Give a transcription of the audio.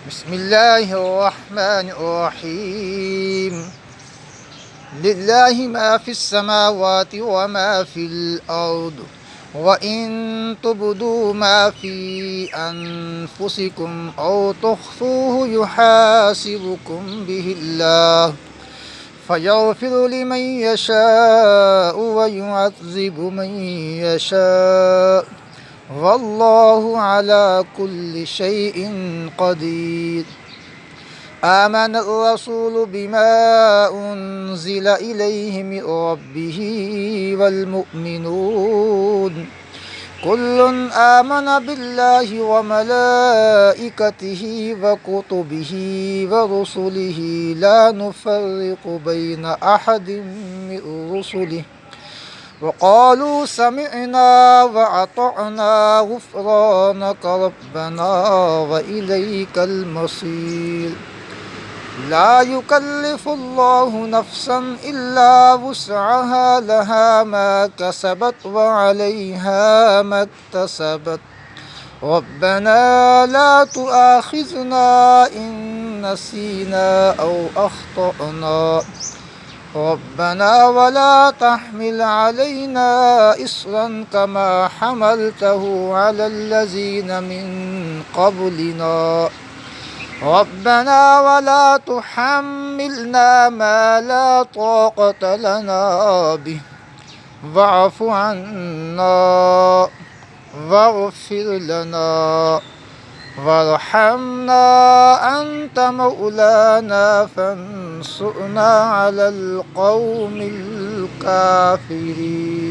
بسم الله الرحمن الرحيم. لله ما في السماوات وما في الأرض، وإن تبدوا ما في أنفسكم أو تخفوه يحاسبكم به الله، فيغفر لمن يشاء ويعذب من يشاء، والله على كل شيء قدير. آمن الرسول بما أنزل إليه من ربه والمؤمنون كل آمن بالله وملائكته وكتبه ورسله لا نفرق بين أحد من رسله، وقالوا سمعنا وأطعنا غفرانك ربنا وإليك المصير. لا يكلف الله نفسا إلا وسعها، لها ما كسبت وعليها ما اكتسبت. ربنا لا تؤاخذنا إن نسينا أو أخطأنا، ربنا ولا تحمل علينا إصرا كما حملته على الذين من قبلنا، ربنا ولا تحملنا ما لا طاقة لنا به، واعف عنا واغفر لنا وارحمنا، أنت مولانا فانصرنا على القوم الكافرين.